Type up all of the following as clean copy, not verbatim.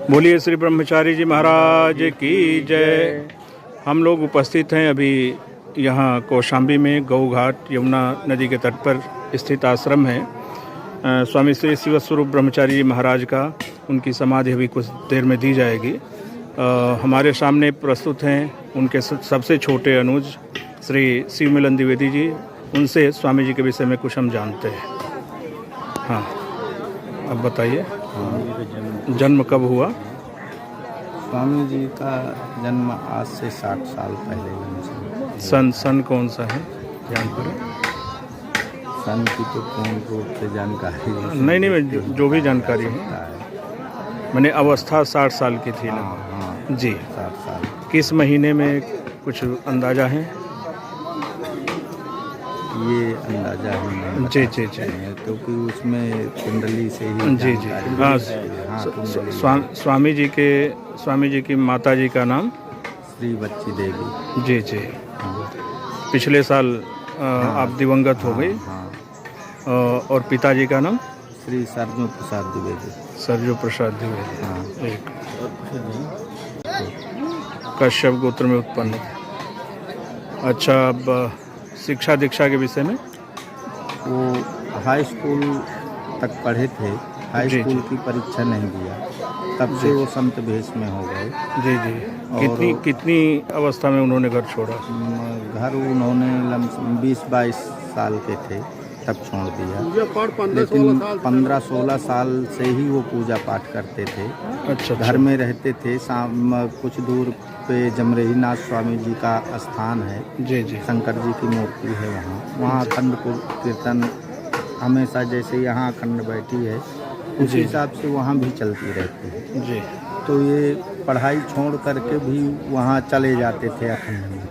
बोलिए श्री ब्रह्मचारी जी महाराज की जय। हम लोग उपस्थित हैं अभी यहाँ कौशाम्बी में गौ घाट यमुना नदी के तट पर स्थित आश्रम है स्वामी श्री शिवस्वरूप ब्रह्मचारी जी महाराज का। उनकी समाधि अभी कुछ देर में दी जाएगी। हमारे सामने प्रस्तुत हैं उनके सबसे छोटे अनुज श्री शिव मिलन द्विवेदी जी। उनसे स्वामी जी के विषय में कुछ हम जानते हैं। हाँ, अब बताइए, जन्म कब हुआ? स्वामी जी का जन्म आज से 60 साल पहले। सन कौन सा है जान पर? सन की तो पूर्ण रूप से जानकारी नहीं, जो भी जानकारी है। मैंने अवस्था 60 साल की थी ना? हाँ, जी। 60 साल। किस महीने में कुछ अंदाजा है? ये अंदाजा ही नहीं जी, क्योंकि उसमें कुंडली से ही जी। हाँ, स्वामी जी की माता जी का नाम श्री बच्ची देवी। जी। हाँ। पिछले साल आप दिवंगत हो गई। हाँ। और पिताजी का नाम श्री सरजू प्रसाद द्विवेदी। सरजू प्रसाद द्विवेदी। हाँ। एक कश्यप गोत्र में उत्पन्न। अच्छा, अब शिक्षा दीक्षा के विषय में? वो हाई स्कूल तक पढ़े थे। हाई स्कूल की परीक्षा नहीं दिया, तब से वो संत भेष में हो गए। जी। कितनी अवस्था में उन्होंने घर छोड़ा? घर उन्होंने 20-22 साल के थे तब छोड़ दिया। लेकिन 15-16 साल से ही वो पूजा पाठ करते थे। अच्छा। घर में रहते थे। कुछ दूर पे जमरेहीनाथ स्वामी जी का स्थान है। जी। शंकर जी की मूर्ति है वहाँ अखंड कीर्तन हमेशा, जैसे यहाँ अखंड बैठी है उसी हिसाब से वहाँ भी चलती रहती है। जी। तो ये पढ़ाई छोड़ करके भी वहाँ चले जाते थे अखंड में।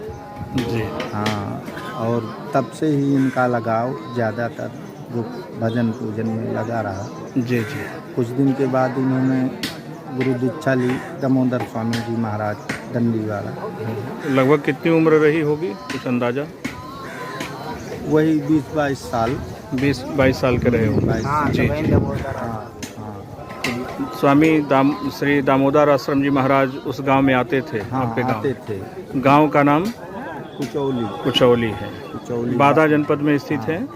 जी। हाँ, और तब से ही इनका लगाव ज़्यादातर जो भजन पूजन में लगा रहा। जी। कुछ दिन के बाद इन्होंने गुरु दीक्षा ली दामोदर स्वामी जी महाराज दंडीवाला। लगभग कितनी उम्र रही होगी, कुछ अंदाजा? वही 20-22 साल। 20-22 साल के रहे होंगे। जी। स्वामी श्री दामोदर आश्रम जी महाराज उस गांव में आते थे? आपके गांव आते थे। गांव का नाम कुचौली है। बादा जनपद में स्थित है।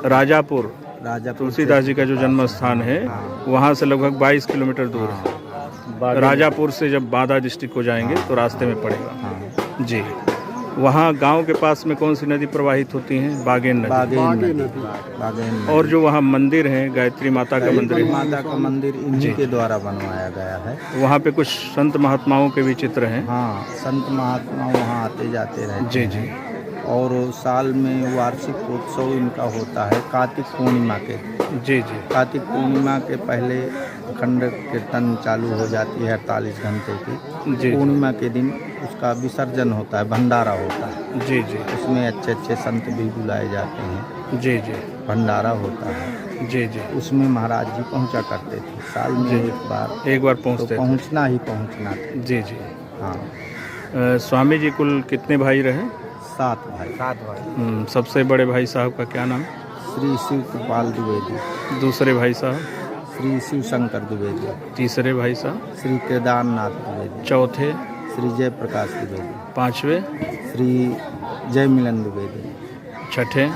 राजापुर तुलसीदास जी का जो जन्म स्थान है वहाँ से लगभग 22 किलोमीटर दूर है। राजापुर से जब बादा डिस्ट्रिक्ट को जाएंगे तो रास्ते में पड़ेगा। जी। वहाँ गांव के पास में कौन सी नदी प्रवाहित होती है? बागेन नदी। और जो वहाँ मंदिर है गायत्री माता का मंदिर इन्हीं के द्वारा बनवाया गया है। वहाँ पे कुछ संत महात्माओं के भी चित्र हैं। हाँ, संत महात्मा वहाँ आते जाते रहते। जी। और साल में वार्षिक उत्सव इनका होता है कार्तिक पूर्णिमा के। जी। कार्तिक पूर्णिमा के पहले अखंड कीर्तन चालू हो जाती है 48 घंटे की। पूर्णिमा के दिन उसका विसर्जन होता है, भंडारा होता है। जी। उसमें अच्छे संत भी बुलाए जाते हैं। जी। भंडारा होता है। जी। उसमें महाराज जी पहुंचा करते थे। साल में एक बार पहुंचते तो पहुंचना था। जी। हाँ। स्वामी जी कुल कितने भाई रहे? 7 भाई। सबसे बड़े भाई साहब का क्या नाम? श्री शिव कृपाल द्विवेदी। दूसरे भाई साहब? श्री शिव शंकर द्विवेदी। तीसरे भाई साहब? श्री केदारनाथ द्विवेदी। चौथे? श्री जय प्रकाश द्विवेदी। पांचवे? श्री जय मिलन द्विवेदी। छठे?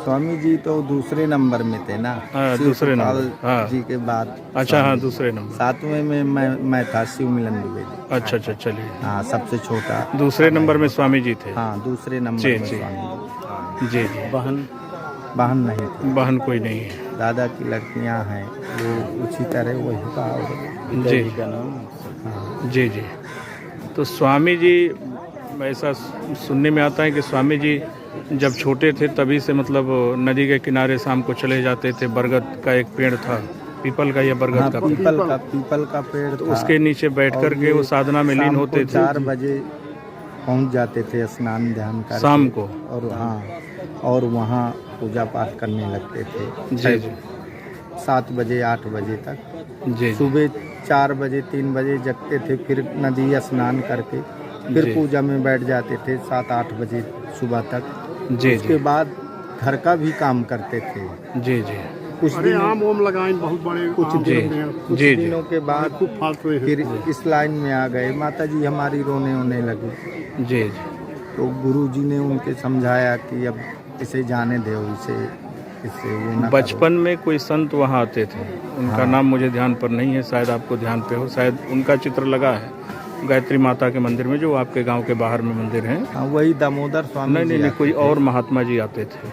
स्वामी जी तो दूसरे नंबर में थे ना। दूसरे नंबर जी के बाद। अच्छा, हाँ, दूसरे नंबर। 7वें में मैं था शिव मिलन द्विवेदी। अच्छा, चलिए। हाँ, सबसे छोटा। दूसरे नंबर में स्वामी जी थे। हाँ, दूसरे नंबर में स्वामी जी। बहन नहीं थी। बहन कोई नहीं है। दादा की लड़कियां हैं, वो उसी तरह वही का नाम। जी। तो स्वामी जी, ऐसा सुनने में आता है कि स्वामी जी जब छोटे थे तभी से मतलब नदी के किनारे शाम को चले जाते थे। बरगद का एक पेड़ था, पीपल का या बरगद का? पीपल का पेड़ तो उसके नीचे बैठ कर के वो साधना में लीन होते थे। 4 बजे पहुंच जाते थे स्नान ध्यान करके शाम को। और वहाँ पूजा पाठ करने लगते थे। जी। 7 बजे 8 बजे तक। जी। सुबह 4 बजे 3 बजे जगते थे, फिर नदी स्नान करके फिर पूजा में बैठ जाते थे 7-8 बजे सुबह तक। जी। उसके बाद घर का भी काम करते थे। जी। कुछ अरे दिनों आम ओम लगाए बहुत बड़े कुछ आम जी लगे हैं। कुछ जी जी दिनों के बाद खूब फालतू हैं। फिर इस लाइन में आ गए। माता जी हमारी रोने होने लगी, जी जी तो गुरु जी ने उनके समझाया कि अब इसे जाने दो, इससे वो ना बचपन में कोई संत वहाँ आते थे, उनका हाँ। नाम मुझे ध्यान पर नहीं है, शायद आपको ध्यान पे हो, शायद उनका चित्र लगा है गायत्री माता के मंदिर में, जो आपके गांव के बाहर में मंदिर है। करो। हाँ, वही दामोदर स्वामी नहीं जी नहीं नहीं, आते कोई थे। और महात्मा जी आते थे,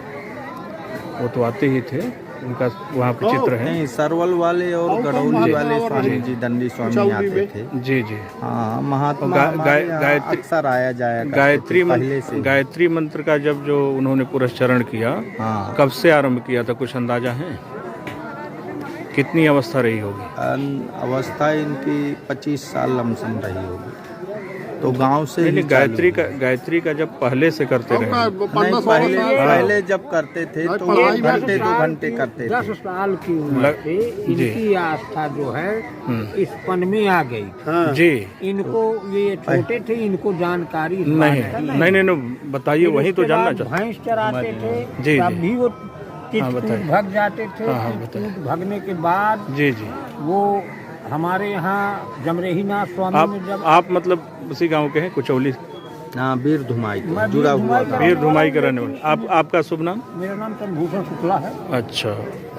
वो तो आते ही थे, उनका वहाँ पे चित्र है। नहीं, सरवल वाले और गड़ौली वाले स्वामी जी, दंडी स्वामी आते थे। जी जी। हाँ, महात्मा गा- हमारे गाय- यहाँ गायत्री- अक्सर आया जाया करते गायत्री थे पहले से। गायत्री मंत्र का जब जो उन्होंने पुरस्चरण किया, हाँ, कब से आरंभ किया था, कुछ अंदाजा है? कितनी अवस्था रही होगी? अवस्था इनकी 25 साल लमसम रही होगी। तो गांव से नहीं ही नहीं, गायत्री का जब पहले से करते रहे। नहीं, पहले जब करते थे तो पढ़ाई 1 में घंटे 2 घंटे करते 10 थे। साल की उम्र से इनकी आस्था जो है इस पन में आ गई। हाँ। जी इनको ये छोटे थे, इनको जानकारी इस बात नहीं का नहीं नहीं नहीं, बताइए, वही तो उसके जानना बाद चाहता। भैंस चराते थे, जी, तब जी। भी वो हाँ, बताइए। भग जाते थे। हाँ, बताइए। भगने के बाद जी जी। वो हमारे यहाँ जमरेहीनाथ स्वामी में जब आप मतलब उसी गांव के हैं, कुचौली? हाँ, वीर धुमाई मैं जुड़ा वीर हुआ धुमाई था। वीर धुमाई के रहने वाले। आपका शुभ नाम? मेरा नाम चंद्रभूषण शुक्ला है। अच्छा,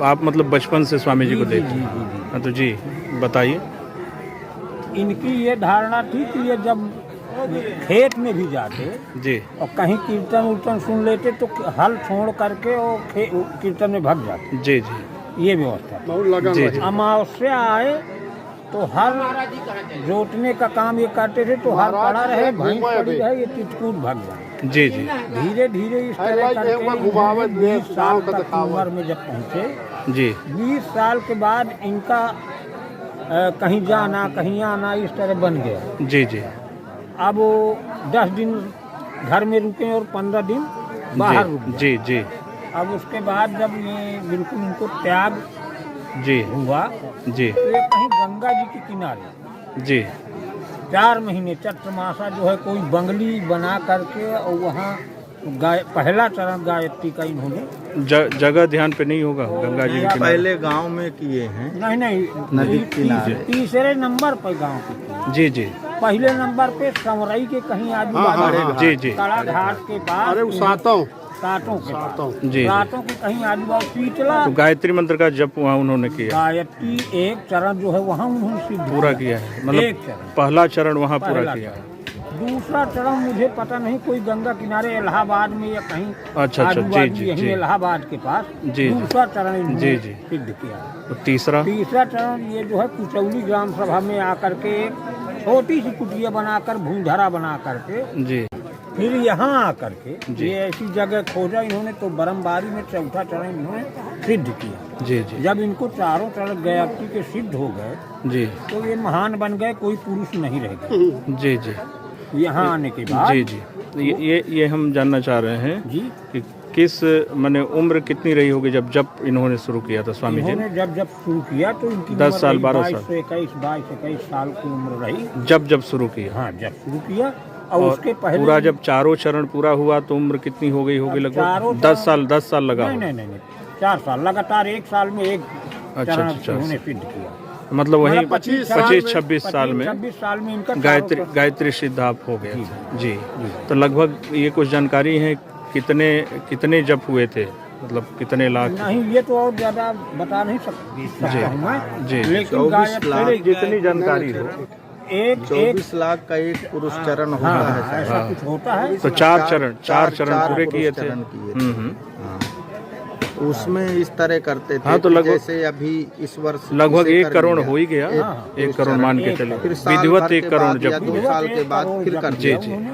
आप मतलब बचपन से स्वामी जी को जी, देखते जी, हैं? जी, जी। हाँ, तो जी बताइए। इनकी ये धारणा थी कि ये जब खेत में भी जाते जी और कहीं कीर्तन उर्तन सुन लेते तो हल छोड़ करके और कीर्तन में भाग जाते। जी जी ये व्यवस्था बहुत लगन जी, रही। जी। अमावस्या आए तो हल जोतने का काम ये करते थे, तो हल पड़ा रहे, भैंस पड़ी रहे, ये चिटकूट भाग जाए। जी जी धीरे धीरे इस तरह करके 20 साल तक की उम्र में जब पहुँचे, जी 20 साल के बाद इनका कहीं जाना कहीं आना इस तरह बन गया। जी जी अब वो 10 दिन घर में रुके और 15 दिन बाहर रुके। जी जी अब उसके बाद जब ये बिल्कुल इनको त्याग जी हुआ जी तो ये कहीं गंगा जी के किनारे जी 4 महीने चैत्र मासा जो है कोई बंगली बना करके और वहाँ पहला चरण गायत्री का इन्होंने जगह ध्यान पे नहीं होगा गंगा जी के किनारे? पहले गांव में किए हैं, नहीं नदी के किनारे। तीसरे नंबर पर गांव के जी जी पहले नंबर पे समरई के कहीं आजू बाजू जी जी कड़ा घाट के पास अरे वो सातों सातों के पास जी। सातों के कहीं आजू बाजू पीतला तो गायत्री मंत्र का जप वहाँ उन्होंने किया, गायत्री एक चरण जो है वहाँ उन्होंने सिद्ध पूरा किया। किया है, मतलब एक चरण पहला चरण वहाँ पूरा पहला किया है। दूसरा चरण मुझे पता नहीं, कोई गंगा किनारे इलाहाबाद में या कहीं अच्छा, आजू जी, बाजू जी, यहीं जी। इलाहाबाद के पास जी। दूसरा चरण जी, इन्होंने जी। सिद्ध किया। तो तीसरा? तीसरा चरण ये जो है कुचौली ग्राम सभा में आकर के एक छोटी सी कुटिया बनाकर भूधरा बना करके जी फिर यहाँ आकर के जी। ये ऐसी जगह खोजा इन्होंने तो बरमबारी में चौथा चरण इन्होंने सिद्ध किया। जी जी जब इनको चारों चरण गायत्री के सिद्ध हो गए जी तो ये महान बन गए, कोई पुरुष नहीं रह गए। जी जी यहाँ आने के बाद जी जी ये हम जानना चाह रहे हैं जी कि किस माने उम्र कितनी रही होगी जब जब इन्होंने शुरू किया था स्वामी जी ने? इन्होंने जब शुरू किया तो इनकी 10 साल 12 साल 22 साल की उम्र रही। जब शुरू किया? हाँ, जब शुरू किया और उसके पहले पूरा जब चारों चरण पूरा हुआ तो उम्र कितनी हो गई होगी? चारों लगभग 10 साल लगा नहीं होगा। नहीं नहीं 4 साल लगातार, एक साल में एक अच्छा, चरण अच्छा। इन्होंने सिद्ध किया। मतलब वही 25-26 साल में 26 साल में इनका गायत्री सिद्ध आप हो गया था। जी तो लगभग ये कुछ जानकारी है कितने जप हुए थे, मतलब कितने लाख? नहीं, ये तो और ज्यादा बता नहीं सकता हूँ मैं, जी। लेकिन 24 लाख गायत्री जितनी जानकारी हो। एक 24 लाख का एक पुरुष चरण होता हाँ, है शायद। ऐसा कुछ होता है। तो चार चरण पूरे पुरुष किए थे। चरण किए थे। हम्म। हाँ। उसमें इस तरह करते थे हाँ, तो कि लगभग- जैसे अभी इस वर्ष लगभग इसे 1 कर करोड़ लिया। हो ही गया। हाँ। 1 करोड़ मान के एक चले, फिर साल विधिवत भर 1 के करोड़ बाद या जब 2 साल के बाद फिर कर जी, दिया। जी।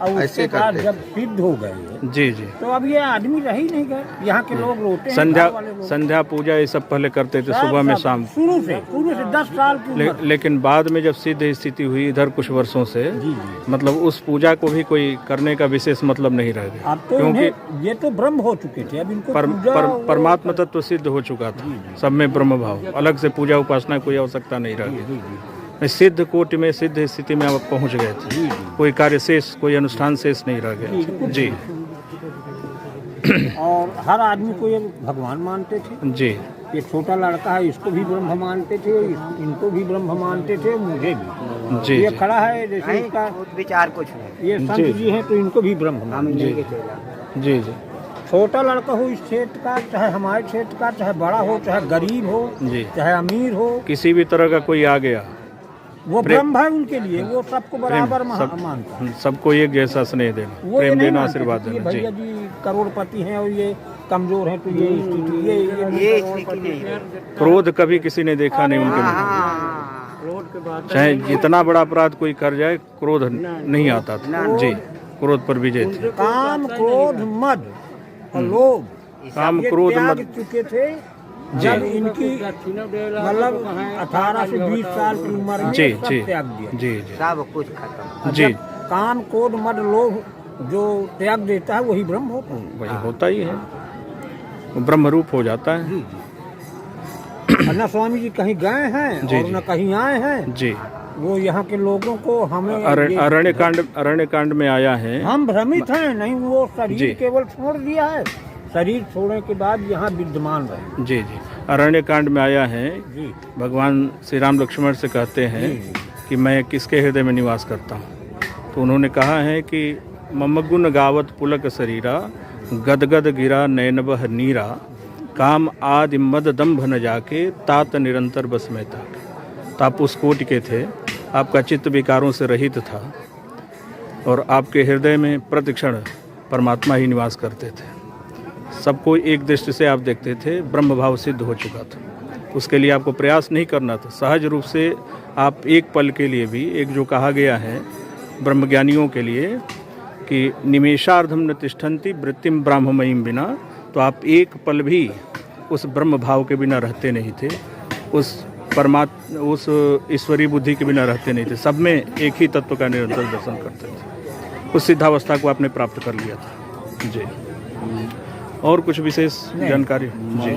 और उसके ऐसे बाद करते जब सिद्ध हो गए जी जी तो अब ये आदमी रह ही नहीं गए। यहाँ के लोग रोते हैं, संध्या गाँव वाले लोग। संध्या पूजा ये सब पहले करते थे, सब- सुबह में सब, शाम। शुरू से 10 साल की उम्र। लेकिन बाद में जब सिद्ध स्थिति हुई इधर कुछ वर्षों से, जी जी। मतलब उस पूजा को भी कोई करने का विशेष मतलब नहीं रह गया, अब तो क्योंकि इन्हें ये तो ब्रह्म हो चुके थे, अब इनको पूजा परमात्मा तत्व सिद्ध हो चुका था, सब में ब्रह्म भाव, अलग से पूजा उपासना कोई आवश्यकता नहीं रह गई। सिद्ध कोटि में सिद्ध स्थिति में आप पहुंच गए थे, कोई कार्य शेष कोई अनुष्ठान शेष नहीं रह गया। जी और हर आदमी को ये भगवान मानते थे। जी ये छोटा लड़का है, इसको भी ब्रह्म मानते थे, इनको भी ब्रह्म मानते थे, मुझे भी। जी ये जी खड़ा है जैसे इसका विचार कुछ है। ये संत जी। जी हैं तो इनको भी ब्रह्म मानते जी हैं। जी जी छोटा लड़का हो इस क्षेत्र का, चाहे हमारे क्षेत्र का, चाहे बड़ा हो, चाहे गरीब हो, जी। चाहे अमीर हो, किसी भी तरह का कोई आ गया, वो ब्रह्म है उनके लिए, वो सबको बराबर सब- मानता है। सबको एक जैसा स्नेह देना, वो ये प्रेम नहीं देना, मानते आशीर्वाद कि ये देना। भैया जी जी करोड़पति हैं और ये कमजोर हैं तो ये स्थिति ये ये स्थिति नहीं है। क्रोध कभी किसी ने देखा नहीं उनके मुख में। हाँ, चाहे जितना बड़ा अपराध कोई कर जाए, क्रोध नहीं आता था। जी, क्रोध पर विजय थे। काम क्रोध मद और लोभ काम ये क्रोध त्याग मद चुके थे जब इनकी मतलब 18 से 20 साल की उम्र में जी सब जी त्याग दिया। जी जी सब कुछ खत्म। जी। जब काम क्रोध मद लोभ जो त्याग देता है वही ब्रह्म होता है। वही होता ही है, वो ब्रह्म रूप हो जाता है। और न स्वामी जी कहीं गए हैं जी, और जी। न कहीं आए हैं, जी। वो यहाँ के लोगों को हमें ये- अरण्य कांड में आया है। हम भ्रमित हैं, नहीं वो जी। शरीर केवल छोड़ दिया है, शरीर छोड़ने के बाद यहाँ विद्यमान रहे। जी जी, अरण्य कांड में आया है। जी भगवान श्री राम लक्ष्मण से कहते हैं कि मैं किसके हृदय में निवास करता हूँ, तो उन्होंने कहा है कि ममगुण गावत पुलक शरीरा, गदगद गिरा नयनबह नीरा, काम आदि मद दम्भ न जाके, तात निरंतर बस में ताके। तो आप उस कोटि के थे, आपका चित्त विकारों से रहित था और आपके हृदय में प्रतिक्षण परमात्मा ही निवास करते थे। सबको एक दृष्टि से आप देखते थे, ब्रह्म भाव सिद्ध हो चुका था। उसके लिए आपको प्रयास नहीं करना था, सहज रूप से आप एक पल के लिए भी, एक जो कहा गया है ब्रह्मज्ञानियों के लिए कि निमेषार्धम न तिष्ठन्ति वृत्तिम ब्राह्ममयीम बिना, तो आप एक पल भी उस ब्रह्म भाव के बिना रहते नहीं थे, उस उस ईश्वरीय बुद्धि के बिना रहते नहीं थे। सब में एक ही तत्व का निरंतर दर्शन करते थे। उस सिद्धावस्था को आपने प्राप्त कर लिया था। जी, और कुछ विशेष जानकारी? जी।